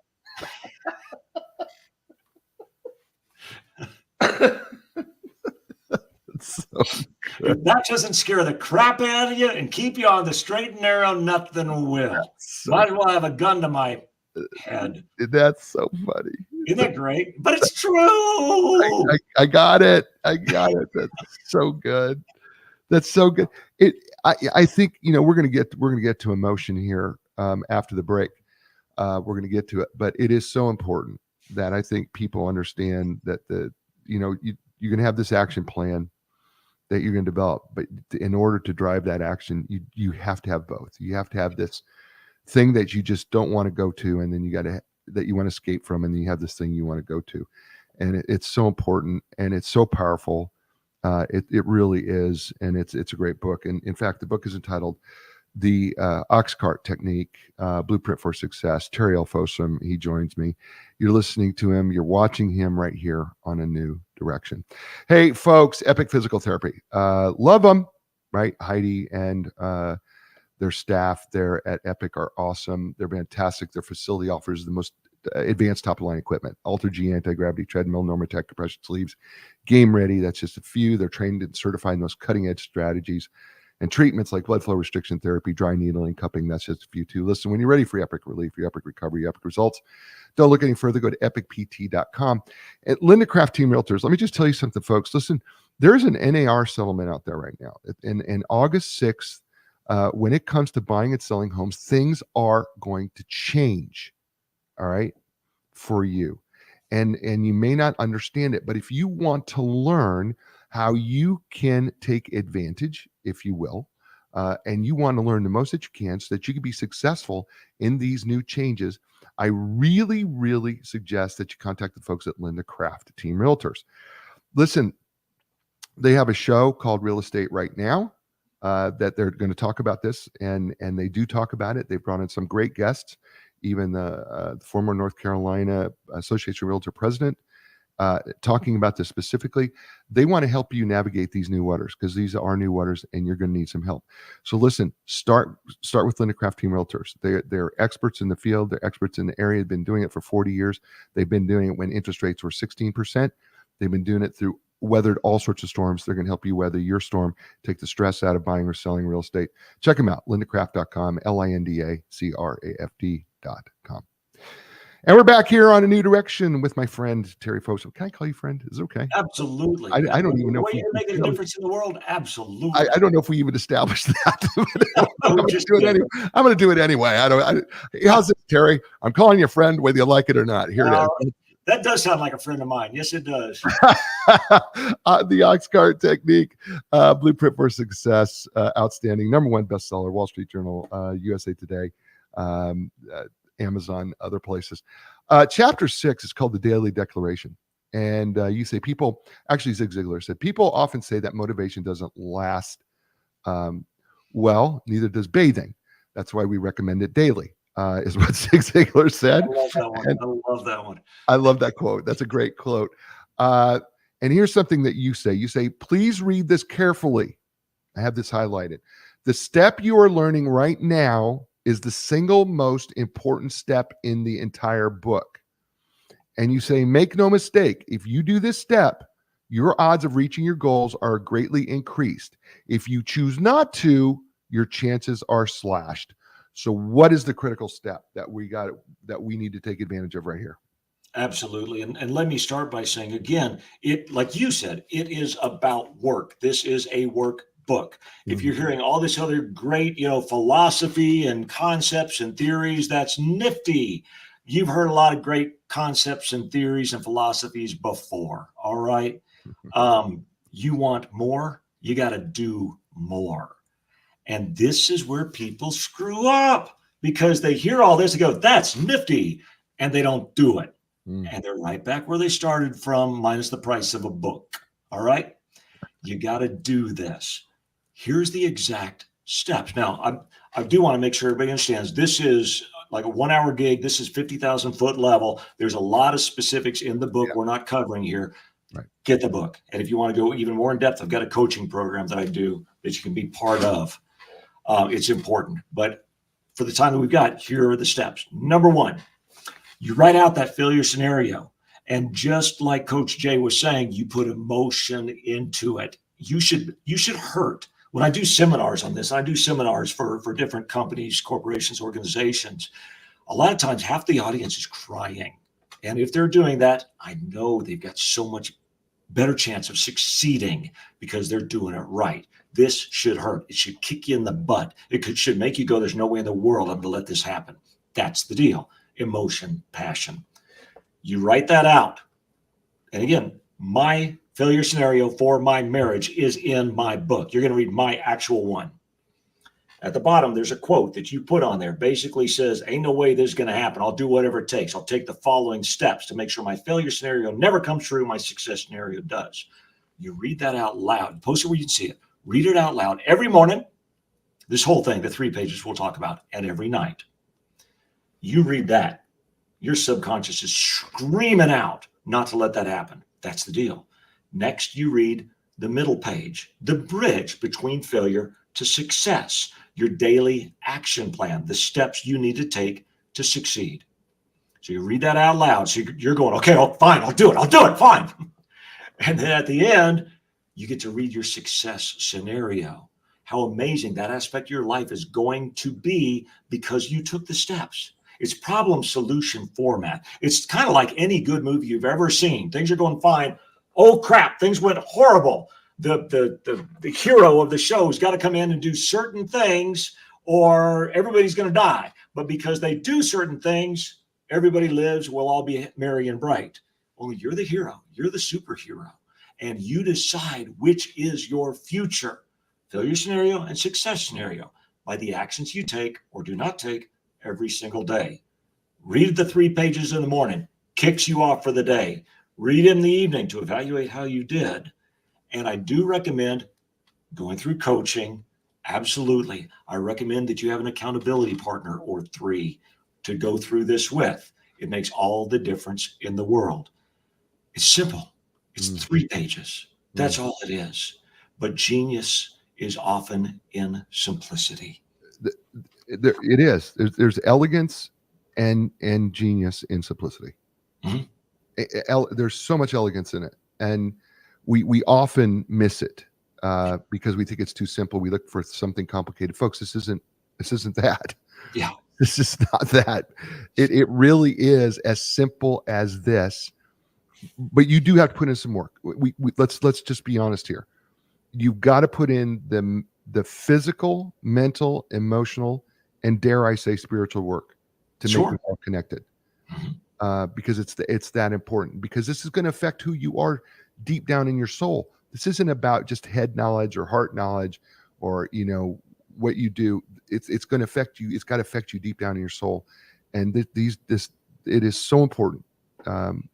If that doesn't scare the crap out of you and keep you on the straight and narrow, nothing will. Might as well have a gun to my head. That's so funny. Isn't that great? But it's true. I got it. That's so good. That's so good. I think we're gonna get to emotion here after the break. We're gonna get to it, but it is so important that I think people understand that you're gonna have this action plan that you're going to develop, but in order to drive that action, you have to have both. You have to have this thing that you just don't want to go to, and then that you want to escape from, and then you have this thing you want to go to, and it's so important and it's so powerful. It really is, and it's a great book. And in fact, the book is entitled "The Oxcart Technique: Blueprint for Success." Terry Fossum, he joins me. You're listening to him. You're watching him right here on A New Direction. Hey, folks, Epic Physical Therapy. Love them, right? Heidi and their staff there at Epic are awesome. They're fantastic. Their facility offers the most advanced top-of-line equipment: Ultra G anti-gravity treadmill, Normatec compression sleeves, Game Ready. That's just a few. They're trained and certified in those cutting-edge strategies and treatments like blood flow restriction therapy, dry needling, cupping. That's just a few too. Listen, when you're ready for epic relief, your epic recovery, your epic results, don't look any further. Go to epicpt.com. At Linda Craft Team Realtors, let me just tell you something, folks. Listen, there's an NAR settlement out there right now. In August 6th, when it comes to buying and selling homes, things are going to change, all right, for you. and you may not understand it, but if you want to learn how you can take advantage, if you will, and you want to learn the most that you can so that you can be successful in these new changes, I really, really suggest that you contact the folks at Linda Craft Team Realtors. Listen, they have a show called Real Estate Right Now that they're going to talk about this, and they do talk about it. They've brought in some great guests, even the former North Carolina Association of Realtor president, talking about this specifically. They want to help you navigate these new waters because these are new waters and you're going to need some help. So listen, start with Linda Craft Team Realtors. They're experts in the field. They're experts in the area. They've been doing it for 40 years. They've been doing it when interest rates were 16%. They've been doing it through weathered all sorts of storms. They're going to help you weather your storm, take the stress out of buying or selling real estate. Check them out, lindacraft.com, LINDACRAFT.com. And we're back here on A New Direction with my friend, Terry Fossum. Can I call you friend? Is it okay? Absolutely. I don't even know if you're making a difference in the world. Absolutely. I don't know if we even established that. I'm going just to do it anyway. I'm going to do it anyway. How's it, Terry? I'm calling you friend, whether you like it or not. Here it is. That does sound like a friend of mine. Yes, it does. The Oxcart Technique, Blueprint for Success, outstanding, #1 bestseller, Wall Street Journal, USA Today, Amazon, other places. Chapter 6 is called The Daily Declaration. And you say actually Zig Ziglar said, people often say that motivation doesn't last. Well, neither does bathing. That's why we recommend it daily, is what Zig Ziglar said. I love that one. I love that one. I love that quote. That's a great quote. And here's something that you say. You say, please read this carefully. I have this highlighted. The step you are learning right now is the single most important step in the entire book. And you say, make no mistake, if you do this step, your odds of reaching your goals are greatly increased. If you choose not to, your chances are slashed. So what is the critical step that we need to take advantage of right here? Absolutely. And let me start by saying, again, like you said, it is about work. This is a work book. If you're hearing all this other great, philosophy and concepts and theories, that's nifty. You've heard a lot of great concepts and theories and philosophies before. All right. You want more, you got to do more. And this is where people screw up because they hear all this and go, that's nifty. And they don't do it. And they're right back where they started from, minus the price of a book. All right. You got to do this. Here's the exact steps. Now, I do want to make sure everybody understands this is like a 1 hour gig. This is 50,000 foot level. There's a lot of specifics in the book we're not covering here. Right. Get the book. And if you want to go even more in depth, I've got a coaching program that I do that you can be part of. It's important. But for the time that we've got, here are the steps. Number 1, you write out that failure scenario. And just like Coach Jay was saying, you put emotion into it. You should hurt. When I do seminars on this, I do seminars for different companies, corporations, organizations. A lot of times, half the audience is crying. And if they're doing that, I know they've got so much better chance of succeeding because they're doing it right. This should hurt. It should kick you in the butt. It should make you go, there's no way in the world I'm going to let this happen. That's the deal. Emotion, passion. You write that out. And again, my failure scenario for my marriage is in my book. You're going to read my actual one. At the bottom, there's a quote that you put on there. Basically says, ain't no way this is going to happen. I'll do whatever it takes. I'll take the following steps to make sure my failure scenario never comes true. My success scenario does. You read that out loud. Post it where you can see it. Read it out loud every morning. This whole thing, the 3 pages we'll talk about, and every night. You read that. Your subconscious is screaming out not to let that happen. That's the deal. Next, you read the middle page, the bridge between failure to success, your daily action plan, the steps you need to take to succeed. So you read that out loud. So you're going, okay, fine, I'll do it, fine. And then at the end, you get to read your success scenario, how amazing that aspect of your life is going to be because you took the steps. It's problem solution format. It's kind of like any good movie you've ever seen. Things are going fine. Oh crap, things went horrible. The hero of the show's got to come in and do certain things or everybody's going to die. But because they do certain things, everybody lives, we'll all be merry and bright. Only you're the hero. You're the superhero. And you decide which is your future, failure scenario and success scenario, by the actions you take or do not take every single day. Read the 3 pages in the morning, kicks you off for the day. Read in the evening to evaluate how you did. And I do recommend going through coaching. Absolutely. I recommend that you have an accountability partner or 3 to go through this with. It makes all the difference in the world. It's simple. It's 3 pages. That's all it is. But genius is often in simplicity. It is. There's elegance and genius in simplicity. There's so much elegance in it, and we often miss it because we think it's too simple. We look for something complicated, folks. This isn't that. Yeah. This is not that. It really is as simple as this. But you do have to put in some work. Let's just be honest here. You've got to put in the physical, mental, emotional, and dare I say spiritual work to make it all connected. Because it's that important. Because this is going to affect who you are deep down in your soul. This isn't about just head knowledge or heart knowledge or what you do. It's going to affect you. It's got to affect you deep down in your soul. And it is so important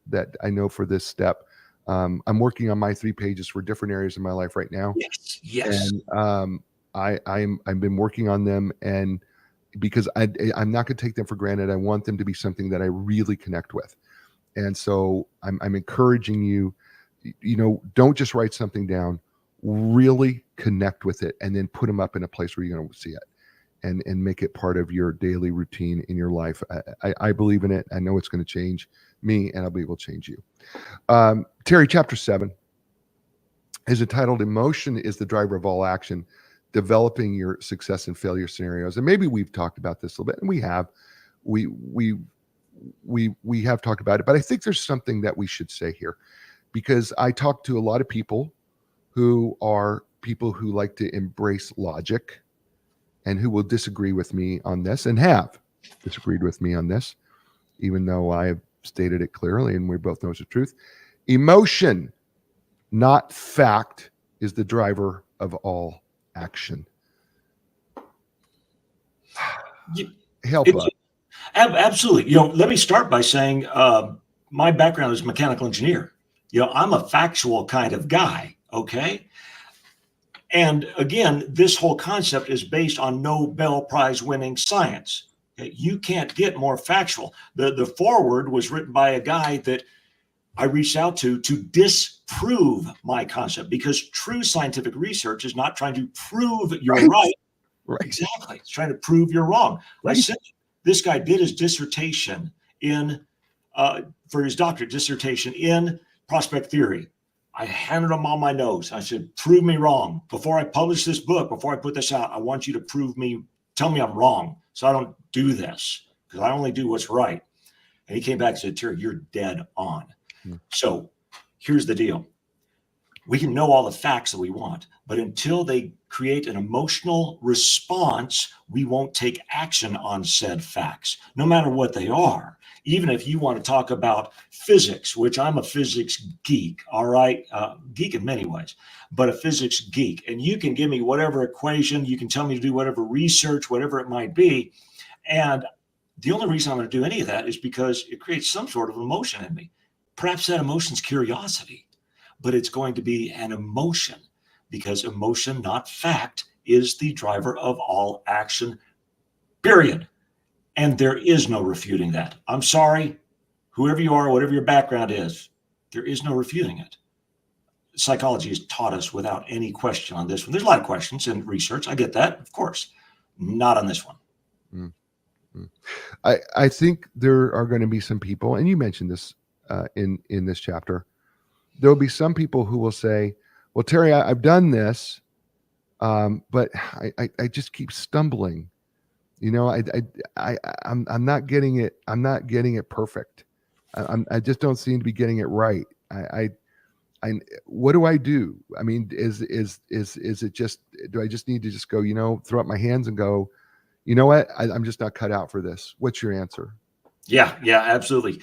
that I know for this step. I'm working on my 3 pages for different areas of my life right now. Yes. And I've been working on them, and because I'm not going to take them for granted. I want them to be something that I really connect with. And so I'm encouraging you, don't just write something down, really connect with it, and then put them up in a place where you're going to see it and make it part of your daily routine in your life. I believe in it. I know it's going to change me, and I believe it will change you. Terry, chapter 7 is entitled "Emotion is the Driver of All Action, Developing Your Success and Failure Scenarios." And maybe we've talked about this a little bit, and we have talked about it, but I think there's something that we should say here, because I talk to a lot of people who like to embrace logic and who will disagree with me on this, and have disagreed with me on this, even though I have stated it clearly and we both know it's the truth. Emotion, not fact, is the driver of all action. Help us. Absolutely. Let me start by saying my background is mechanical engineer. I'm a factual kind of guy. Okay. And again, this whole concept is based on Nobel Prize winning science. Okay? You can't get more factual. The foreword was written by a guy that I reached out to disprove my concept, because true scientific research is not trying to prove you're right. Right. Exactly. It's trying to prove you're wrong. Right. I said this guy did his dissertation for his doctorate dissertation in prospect theory. I handed him on my nose. I said, prove me wrong. Before I publish this book, before I put this out, I want you to tell me I'm wrong, so I don't do this, because I only do what's right. And he came back and said, Terry, you're dead on. So here's the deal. We can know all the facts that we want, but until they create an emotional response, we won't take action on said facts, no matter what they are. Even if you want to talk about physics, which I'm a physics geek, all right, geek in many ways, but a physics geek. And you can give me whatever equation, you can tell me to do whatever research, whatever it might be. And the only reason I'm going to do any of that is because it creates some sort of emotion in me. Perhaps that emotion's curiosity, but it's going to be an emotion, because emotion, not fact, is the driver of all action, period. And there is no refuting that. I'm sorry, whoever you are, whatever your background is, there is no refuting it. Psychology has taught us without any question on this one. There's a lot of questions in research. I get that, of course. Not on this one. I think there are going to be some people, and you mentioned this in this chapter, there will be some people who will say, well, Terry, I've done this, but I just keep stumbling. I'm not getting it. I'm not getting it perfect. I just don't seem to be getting it right. What do I do? I mean, is it just, do I just need to just go, throw up my hands and go, you know what? I'm just not cut out for this. What's your answer? Yeah, absolutely.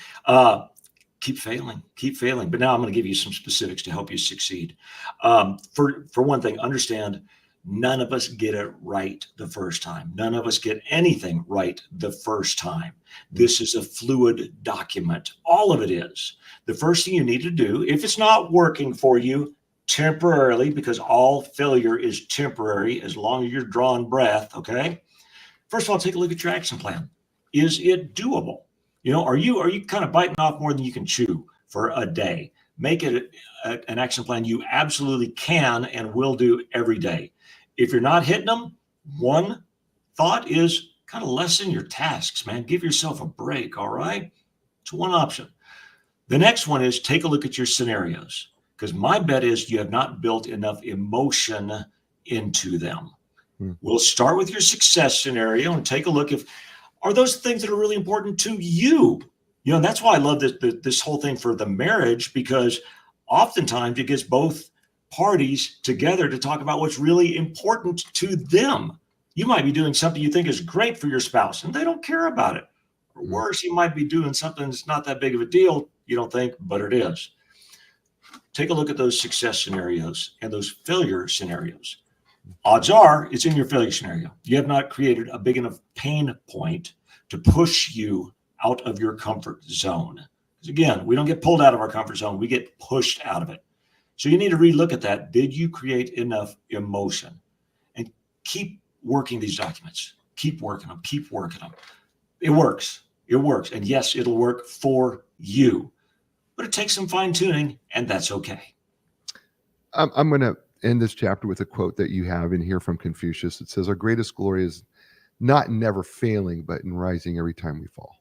keep failing, keep failing. But now I'm going to give you some specifics to help you succeed. For one thing, understand none of us get it right the first time. None of us get anything right the first time. This is a fluid document. All of it is. The first thing you need to do, if it's not working for you temporarily, because all failure is temporary as long as you're drawing breath, okay? First of all, take a look at your action plan. Is it doable? Are you kind of biting off more than you can chew for a day? Make it an action plan you absolutely can and will do every day. If you're not hitting them, one thought is kind of lessen your tasks, man. Give yourself a break, all right? It's one option. The next one is take a look at your scenarios, because my bet is you have not built enough emotion into them. We'll start with your success scenario and take a look are those things that are really important to you. And that's why I love this whole thing for the marriage, because oftentimes it gets both parties together to talk about what's really important to them. You might be doing something you think is great for your spouse and they don't care about it. Or worse, you might be doing something that's not that big of a deal, you don't think, but it is. Take a look at those success scenarios and those failure scenarios. Odds are it's in your failure scenario. You have not created a big enough pain point to push you out of your comfort zone. Because again, we don't get pulled out of our comfort zone. We get pushed out of it. So you need to relook at that. Did you create enough emotion? And keep working these documents. Keep working them. Keep working them. It works. It works. And yes, it'll work for you. But it takes some fine tuning, and that's okay. I'm going to end this chapter with a quote that you have in here from Confucius. It says, "Our greatest glory is not in never failing, but in rising every time we fall."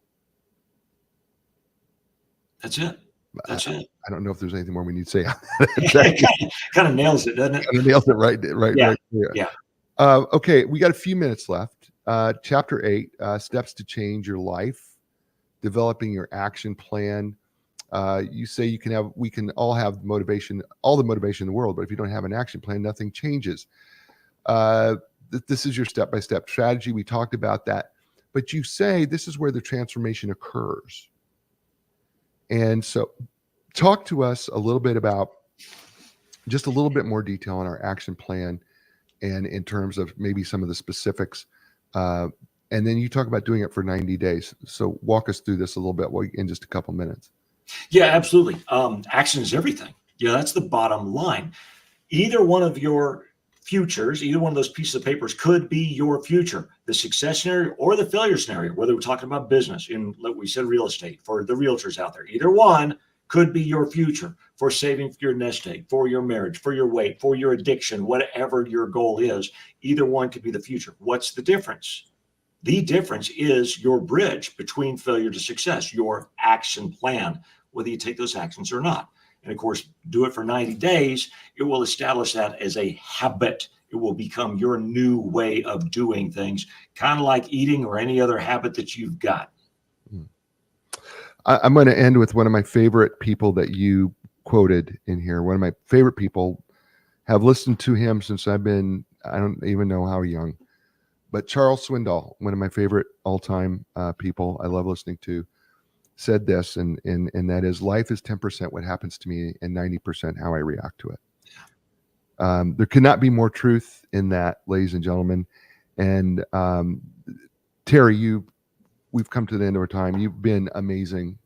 That's it. That's it. I don't know if there's anything more we need to say. It kind of nails it, doesn't it? Kind of nails it right Yeah. right there. Yeah. Okay, we got a few minutes left. Chapter 8, steps to change your life, developing your action plan. You say we can all have motivation, all the motivation in the world, but if you don't have an action plan, nothing changes. This is your step-by-step strategy. We talked about that, but you say this is where the transformation occurs. And so talk to us a little bit about just a little bit more detail on our action plan and in terms of maybe some of the specifics. And then you talk about doing it for 90 days. So walk us through this a little bit in just a couple minutes. Yeah, absolutely. Action is everything. Yeah, that's the bottom line. Either one of your futures, either one of those pieces of papers could be your future, the success scenario or the failure scenario, whether we're talking about business, like we said, real estate, for the realtors out there. Either one could be your future for saving for your nest egg, for your marriage, for your weight, for your addiction, whatever your goal is. Either one could be the future. What's the difference? The difference is your bridge between failure to success, your action plan, whether you take those actions or not. And of course, do it for 90 days. It will establish that as a habit. It will become your new way of doing things, kind of like eating or any other habit that you've got. I'm going to end with one of my favorite people that you quoted in here. One of my favorite people, have listened to him since I don't even know how young. But Charles Swindoll, one of my favorite all-time people I love listening to, said this, and that is, life is 10% what happens to me and 90% how I react to it. There cannot be more truth in that, ladies and gentlemen. And Terry, we've come to the end of our time. You've been amazing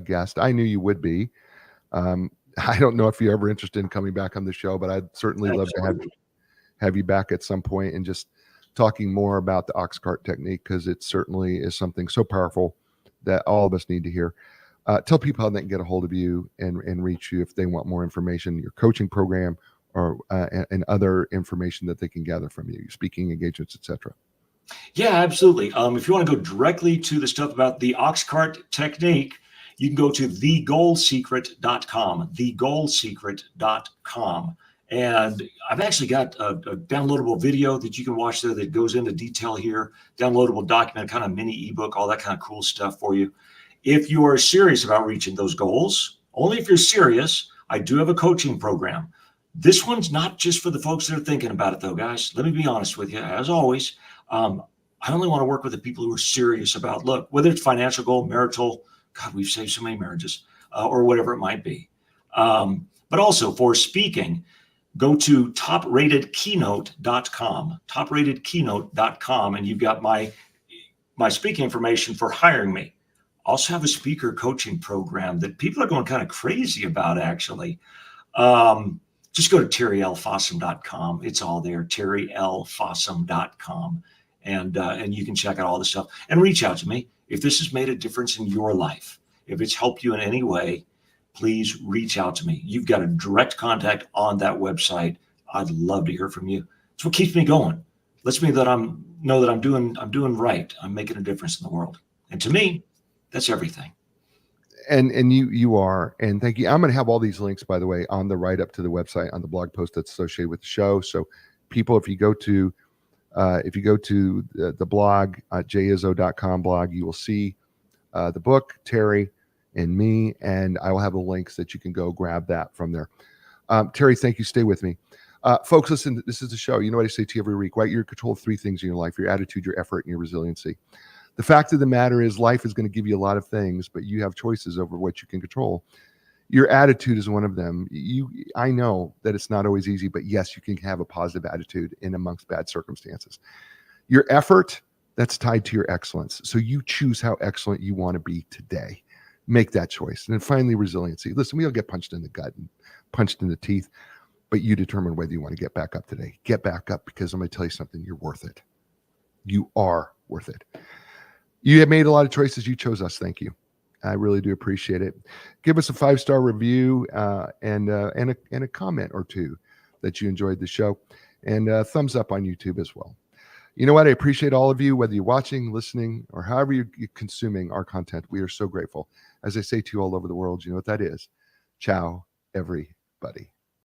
guest. I knew you would be. I don't know if you're ever interested in coming back on the show, but I'd certainly love to have you back at some point and just talking more about the Oxcart technique, because it certainly is something so powerful that all of us need to hear. Tell people how they can get a hold of you and reach you if they want more information, your coaching program, or and other information that they can gather from you, speaking engagements, etc. Yeah, absolutely. If you want to go directly to the stuff about the Oxcart technique, you can go to thegoalsecret.com, thegoalsecret.com. And I've actually got a downloadable video that you can watch there that goes into detail here, downloadable document, kind of mini ebook, all that kind of cool stuff for you. If you are serious about reaching those goals, only if you're serious, I do have a coaching program. This one's not just for the folks that are thinking about it, though, guys. Let me be honest with you. As always, I only want to work with the people who are serious about, look, whether it's financial goal, marital, God, we've saved so many marriages, or whatever it might be. But also for speaking, go to topratedkeynote.com, and you've got my speaking information for hiring me. Also have a speaker coaching program that people are going kind of crazy about, actually. Just go to terrylfossum.com. It's all there, terrylfossum.com. And you can check out all the stuff and reach out to me. If this has made a difference in your life, if it's helped you in any way, please reach out to me. You've got a direct contact on that website. I'd love to hear from you. It's what keeps me going. Lets me know that I'm doing right. I'm making a difference in the world. And to me, that's everything. And you are, and thank you. I'm going to have all these links, by the way, on the write up to the website, on the blog post that's associated with the show. So people, if you go to the blog, jizzo.com blog, you will see the book, Terry and me, and I will have the links that you can go grab that from there. Terry, thank you. Stay with me. Folks, listen, this is the show. You know what I say to you every week, right? You're in control of three things in your life: your attitude, your effort, and your resiliency. The fact of the matter is life is going to give you a lot of things, but you have choices over what you can control. Your attitude is one of them. I know that it's not always easy, but yes, you can have a positive attitude in amongst bad circumstances. Your effort, that's tied to your excellence. So you choose how excellent you want to be today. Make that choice. And then finally, resiliency. Listen, we all get punched in the gut and punched in the teeth, but you determine whether you want to get back up today. Get back up, because I'm going to tell you something. You're worth it. You are worth it. You have made a lot of choices. You chose us. Thank you. I really do appreciate it. Give us a 5-star review and a comment or two that you enjoyed the show, and thumbs up on YouTube as well. You know what? I appreciate all of you, whether you're watching, listening, or however you're consuming our content. We are so grateful. As I say to you all over the world, you know what that is. Ciao, everybody.